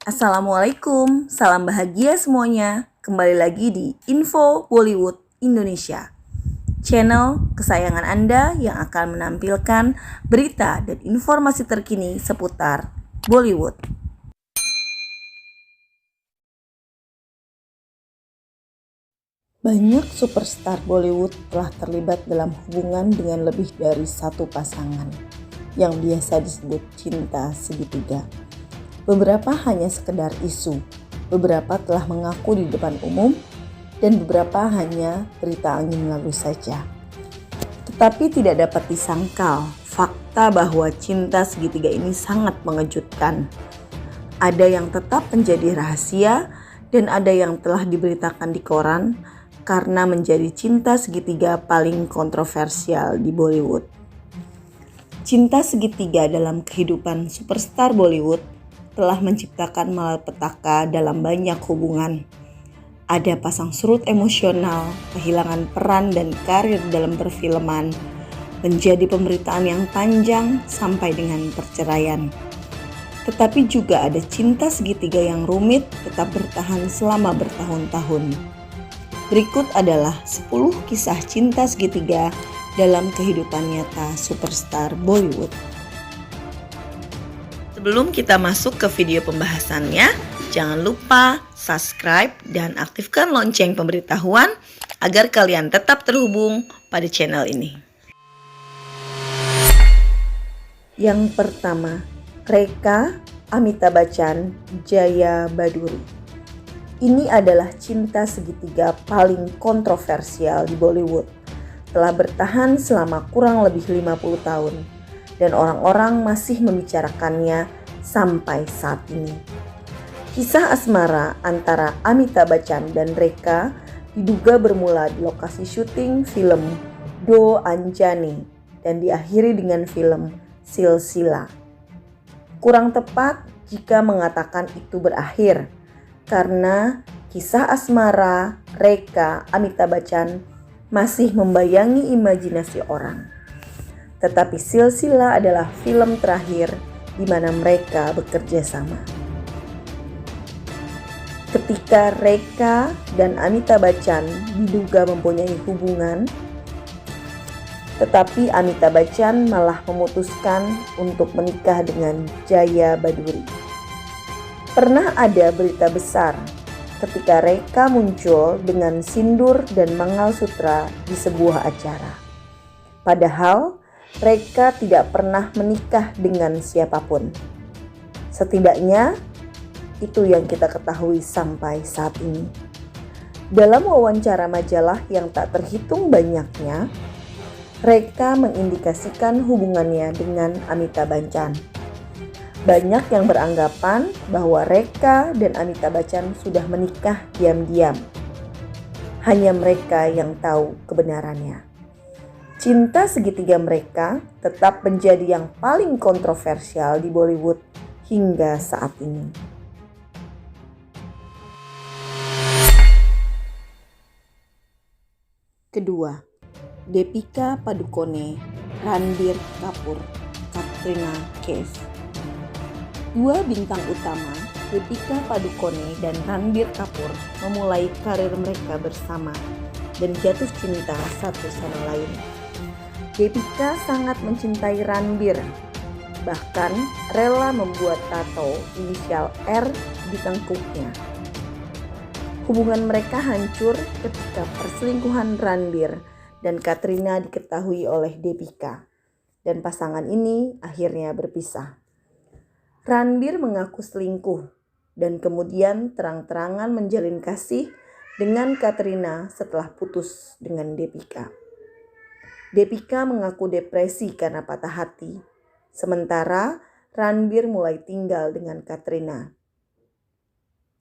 Assalamualaikum, salam bahagia semuanya. Kembali lagi di Info Bollywood Indonesia, channel kesayangan Anda yang akan menampilkan berita dan informasi terkini seputar Bollywood. Banyak superstar Bollywood telah terlibat dalam hubungan dengan lebih dari satu pasangan yang biasa disebut cinta segitiga. Beberapa hanya sekedar isu, beberapa telah mengaku di depan umum, dan beberapa hanya berita angin lalu saja. Tetapi tidak dapat disangkal fakta bahwa cinta segitiga ini sangat mengejutkan. Ada yang tetap menjadi rahasia dan ada yang telah diberitakan di koran karena menjadi cinta segitiga paling kontroversial di Bollywood. Cinta segitiga dalam kehidupan superstar Bollywood telah menciptakan malapetaka dalam banyak hubungan. Ada pasang surut emosional, kehilangan peran dan karir dalam perfilman, menjadi pemberitaan yang panjang sampai dengan perceraian. Tetapi juga ada cinta segitiga yang rumit tetap bertahan selama bertahun-tahun. Berikut adalah 10 kisah cinta segitiga dalam kehidupan nyata superstar Bollywood. Sebelum kita masuk ke video pembahasannya, jangan lupa subscribe dan aktifkan lonceng pemberitahuan agar kalian tetap terhubung pada channel ini. Yang pertama, Rekha, Amitabh Bachchan, Jaya Bhadduri. Ini adalah cinta segitiga paling kontroversial di Bollywood. Telah bertahan selama kurang lebih 50 tahun. Dan orang-orang masih membicarakannya sampai saat ini. Kisah asmara antara Amitabh Bachchan dan Rekha diduga bermula di lokasi syuting film Do Anjani dan diakhiri dengan film Silsila. Kurang tepat jika mengatakan itu berakhir, karena kisah asmara Rekha Amitabh Bachchan masih membayangi imajinasi orang. Tetapi Silsila adalah film terakhir di mana mereka bekerja sama. Ketika Rekha dan Amitabh Bachchan diduga mempunyai hubungan, tetapi Amitabh Bachchan malah memutuskan untuk menikah dengan Jaya Bhadduri. Pernah ada berita besar ketika Rekha muncul dengan sindur dan mangalsutra di sebuah acara. Padahal Rekha tidak pernah menikah dengan siapapun. Setidaknya itu yang kita ketahui sampai saat ini. Dalam wawancara majalah yang tak terhitung banyaknya, Rekha mengindikasikan hubungannya dengan Amitabh Bachchan. Banyak yang beranggapan bahwa Rekha dan Amitabh Bachchan sudah menikah diam-diam. Hanya mereka yang tahu kebenarannya. Cinta segitiga mereka tetap menjadi yang paling kontroversial di Bollywood hingga saat ini. Kedua, Deepika Padukone, Ranbir Kapoor, Katrina Kaif. Dua bintang utama, Deepika Padukone dan Ranbir Kapoor, memulai karir mereka bersama dan jatuh cinta satu sama lain. Deepika sangat mencintai Ranbir, bahkan rela membuat tato inisial R di tengkuknya. Hubungan mereka hancur ketika perselingkuhan Ranbir dan Katrina diketahui oleh Deepika, dan pasangan ini akhirnya berpisah. Ranbir mengaku selingkuh dan kemudian terang-terangan menjalin kasih dengan Katrina setelah putus dengan Deepika. Deepika mengaku depresi karena patah hati, sementara Ranbir mulai tinggal dengan Katrina.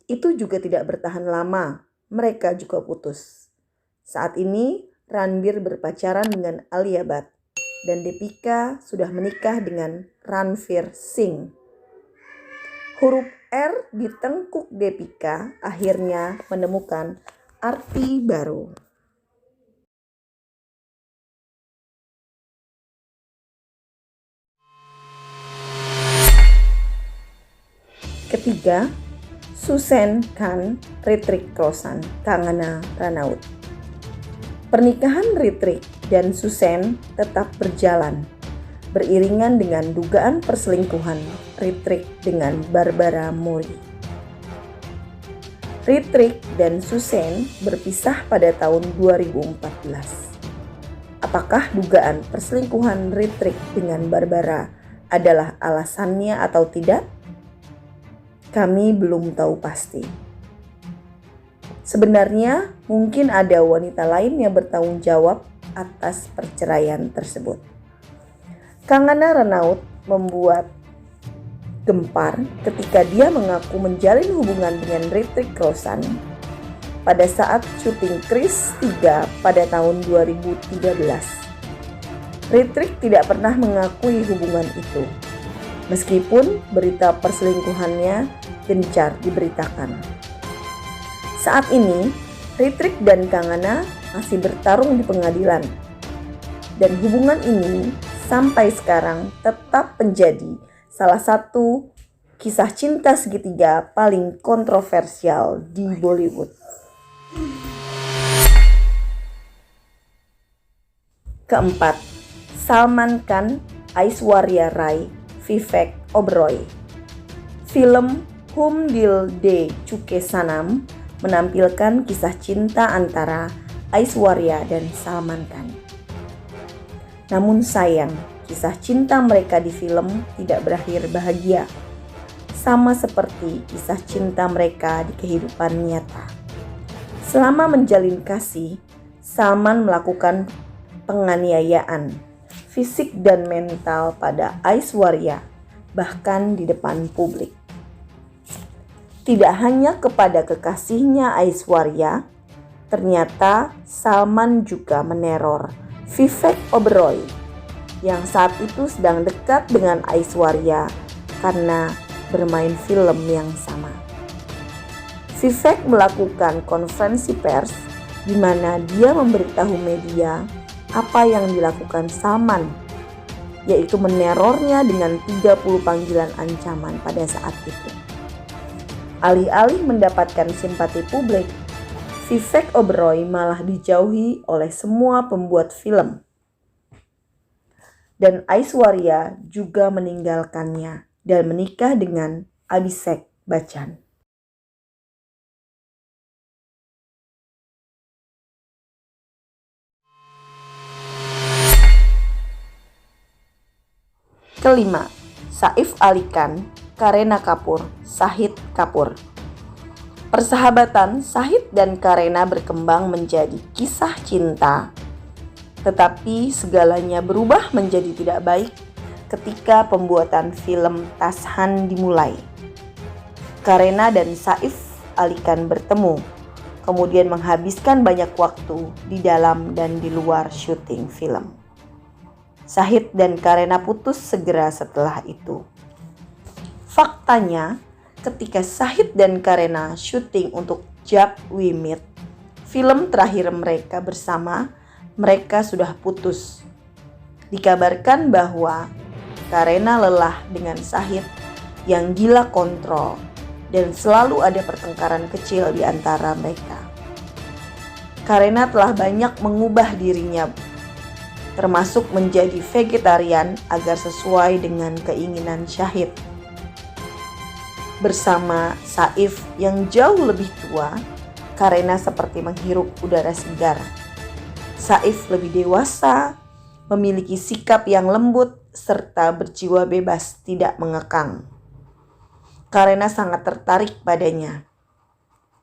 Itu juga tidak bertahan lama, mereka juga putus. Saat ini Ranbir berpacaran dengan Alia Bhatt dan Deepika sudah menikah dengan Ranveer Singh. Huruf R di tengkuk Deepika akhirnya menemukan arti baru. Ketiga, Susan Khan, Ritrik Roshan, Kangana Ranaut. Pernikahan Ritrik dan Susan tetap berjalan, beriringan dengan dugaan perselingkuhan Ritrik dengan Barbara Mori. Ritrik dan Susan berpisah pada tahun 2014. Apakah dugaan perselingkuhan Ritrik dengan Barbara adalah alasannya atau tidak? Kami belum tahu pasti. Sebenarnya mungkin ada wanita lain yang bertanggung jawab atas perceraian tersebut. Kangana Ranaut membuat gempar ketika dia mengaku menjalin hubungan dengan Ritrik Roshan pada saat syuting Kris 3 pada tahun 2013. Ritrik tidak pernah mengakui hubungan itu, meskipun berita perselingkuhannya gencar diberitakan. Saat ini, Ritrik dan Kangana masih bertarung di pengadilan, dan hubungan ini sampai sekarang tetap menjadi salah satu kisah cinta segitiga paling kontroversial di Bollywood. Keempat, Salman Khan, Aishwarya Rai, Vivek Oberoi. Film Hum Dil De Chuke Sanam menampilkan kisah cinta antara Aishwarya dan Salman Khan. Namun sayang, kisah cinta mereka di film tidak berakhir bahagia, sama seperti kisah cinta mereka di kehidupan nyata. Selama menjalin kasih, Salman melakukan penganiayaan fisik dan mental pada Aishwarya, bahkan di depan publik. Tidak hanya kepada kekasihnya Aishwarya, ternyata Salman juga meneror Vivek Oberoi yang saat itu sedang dekat dengan Aishwarya karena bermain film yang sama. Vivek melakukan konferensi pers di mana dia memberitahu media apa yang dilakukan Salman, yaitu menerornya dengan 30 panggilan ancaman pada saat itu. Alih-alih mendapatkan simpati publik, Vivek Oberoi malah dijauhi oleh semua pembuat film. Dan Aishwarya juga meninggalkannya dan menikah dengan Abhishek Bachchan. Kelima, Saif Ali Khan, Kareena Kapoor, Shahid Kapoor. Persahabatan Shahid dan Kareena berkembang menjadi kisah cinta. Tetapi segalanya berubah menjadi tidak baik ketika pembuatan film Tashan dimulai. Kareena dan Saif Ali Khan bertemu, kemudian menghabiskan banyak waktu di dalam dan di luar syuting film. Shahid dan Kareena putus segera setelah itu. Faktanya, ketika Shahid dan Kareena syuting untuk Jab We Meet, film terakhir mereka bersama, mereka sudah putus. Dikabarkan bahwa Kareena lelah dengan Shahid yang gila kontrol dan selalu ada pertengkaran kecil di antara mereka. Kareena telah banyak mengubah dirinya, termasuk menjadi vegetarian agar sesuai dengan keinginan Shahid. Bersama Saif yang jauh lebih tua, Kareena seperti menghirup udara segar. Saif lebih dewasa, memiliki sikap yang lembut, serta berjiwa bebas tidak mengekang. Kareena sangat tertarik padanya.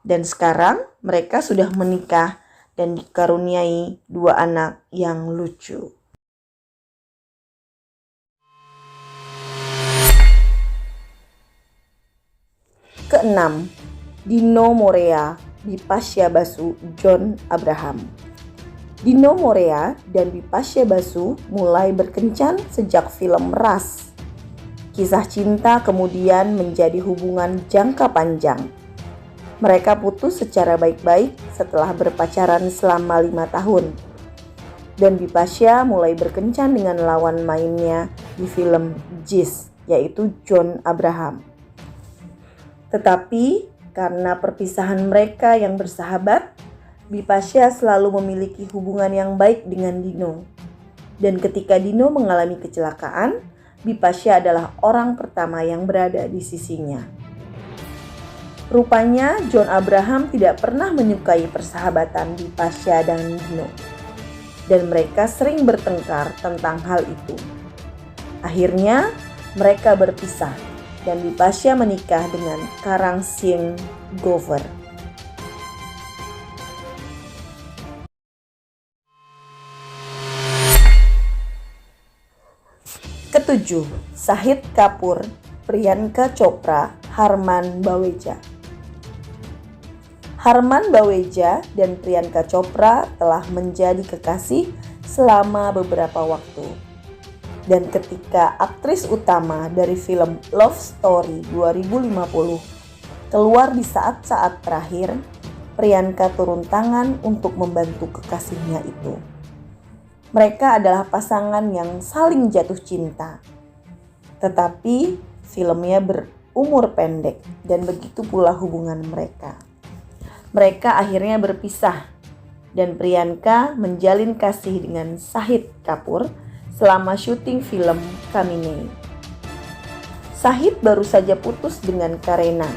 Dan sekarang mereka sudah menikah dan dikaruniai 2 anak yang lucu. Keenam, Dino Morea, Bipasya Basu, John Abraham. Dino Morea dan Bipasya Basu mulai berkencan sejak film Ras. Kisah cinta kemudian menjadi hubungan jangka panjang. Mereka putus secara baik-baik setelah berpacaran selama 5 tahun. Dan Bipasya mulai berkencan dengan lawan mainnya di film Jis, yaitu John Abraham. Tetapi Karena perpisahan mereka yang bersahabat, Bipasya selalu memiliki hubungan yang baik dengan Dino. Dan ketika Dino mengalami kecelakaan, Bipasya adalah orang pertama yang berada di sisinya. Rupanya John Abraham tidak pernah menyukai persahabatan Bipasya dan Dino. Dan mereka sering bertengkar tentang hal itu. Akhirnya mereka berpisah dan Bipasya menikah dengan Karang Singh Grover. Ketujuh, Shahid Kapoor, Priyanka Chopra, Harman Baweja. Harman Baweja dan Priyanka Chopra telah menjadi kekasih selama beberapa waktu. Dan ketika aktris utama dari film Love Story 2050 keluar di saat-saat terakhir, Priyanka turun tangan untuk membantu kekasihnya itu. Mereka adalah pasangan yang saling jatuh cinta. Tetapi filmnya berumur pendek dan begitu pula hubungan mereka. Mereka akhirnya berpisah dan Priyanka menjalin kasih dengan Shahid Kapoor selama syuting film Kamine. Shahid baru saja putus dengan Kareena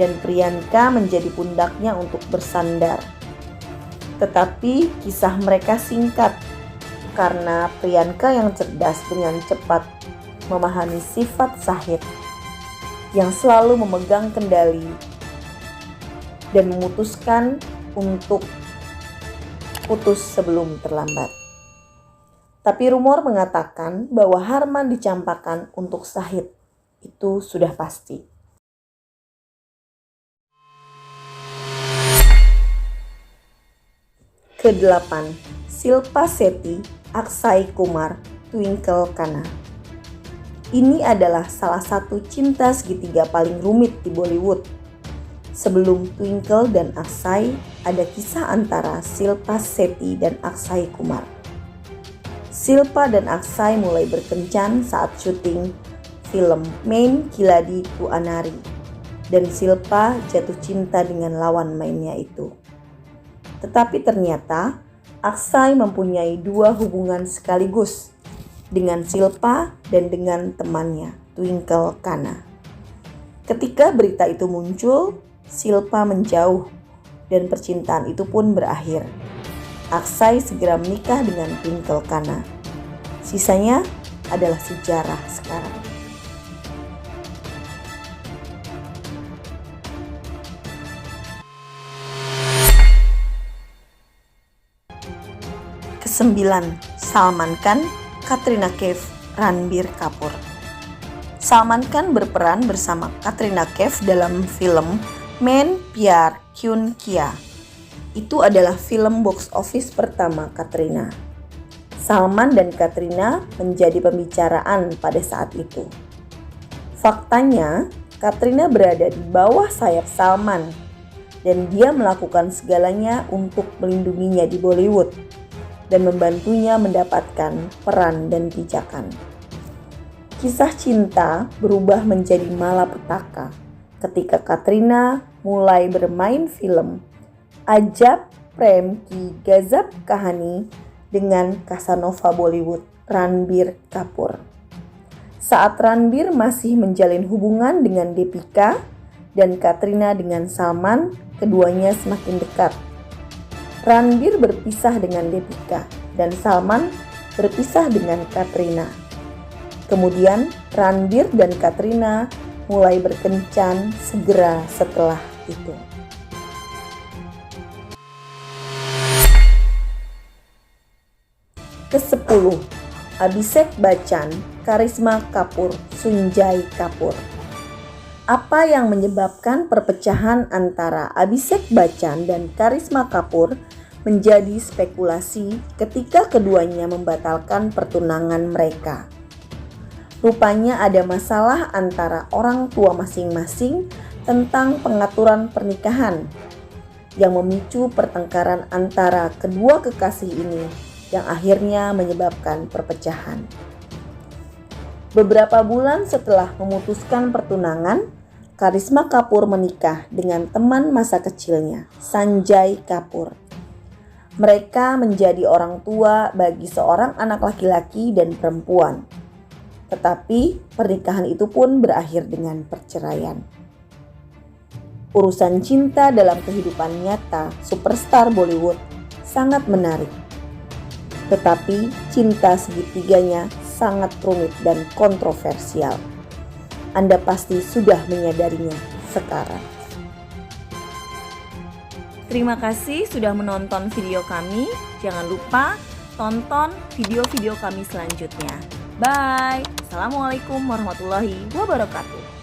dan Priyanka menjadi pundaknya untuk bersandar. Tetapi kisah mereka singkat karena Priyanka yang cerdas dengan cepat memahami sifat Shahid yang selalu memegang kendali dan memutuskan untuk putus sebelum terlambat. Tapi rumor mengatakan bahwa Harman dicampakkan untuk Shahid. Itu sudah pasti. Kedelapan, Shilpa Shetty, Akshay Kumar, Twinkle Khanna. Ini adalah salah satu cinta segitiga paling rumit di Bollywood. Sebelum Twinkle dan Akshay, ada kisah antara Shilpa Shetty dan Akshay Kumar. Shilpa dan Akshay mulai berkencan saat syuting film Main Khiladi Tu Anari dan Shilpa jatuh cinta dengan lawan mainnya itu. Tetapi ternyata Akshay mempunyai dua hubungan sekaligus dengan Shilpa dan dengan temannya Twinkle Khanna. Ketika berita itu muncul, Shilpa menjauh dan percintaan itu pun berakhir. Akshay segera menikah dengan Twinkle Khanna. Sisanya adalah sejarah sekarang. Kesembilan, Salman Khan, Katrina Kaif, Ranbir Kapoor. Salman Khan berperan bersama Katrina Kaif dalam film Main Pyar Kyun Kiya. Itu adalah film box office pertama Katrina. Salman dan Katrina menjadi pembicaraan pada saat itu. Faktanya, Katrina berada di bawah sayap Salman dan dia melakukan segalanya untuk melindunginya di Bollywood dan membantunya mendapatkan peran dan pijakan. Kisah cinta berubah menjadi malapetaka ketika Katrina mulai bermain film Ajab Prem Ki Gazab Kahani dengan Casanova Bollywood Ranbir Kapoor. Saat Ranbir masih menjalin hubungan dengan Deepika dan Katrina dengan Salman, keduanya semakin dekat. Ranbir berpisah dengan Deepika dan Salman berpisah dengan Katrina. Kemudian Ranbir dan Katrina mulai berkencan segera setelah itu. Ke-10, Abhishek Bachchan, Karisma Kapoor, Sanjay Kapoor. Apa yang menyebabkan perpecahan antara Abhishek Bachchan dan Karisma Kapoor menjadi spekulasi ketika keduanya membatalkan pertunangan mereka. Rupanya ada masalah antara orang tua masing-masing tentang pengaturan pernikahan yang memicu pertengkaran antara kedua kekasih ini yang akhirnya menyebabkan perpecahan. Beberapa bulan setelah memutuskan pertunangan, Karisma Kapoor menikah dengan teman masa kecilnya, Sanjay Kapoor. Mereka menjadi orang tua bagi seorang anak laki-laki dan perempuan. Tetapi pernikahan itu pun berakhir dengan perceraian. Urusan cinta dalam kehidupan nyata superstar Bollywood sangat menarik. Tetapi cinta segitiganya sangat rumit dan kontroversial. Anda pasti sudah menyadarinya sekarang. Terima kasih sudah menonton video kami. Jangan lupa tonton video-video kami selanjutnya. Bye. Assalamualaikum warahmatullahi wabarakatuh.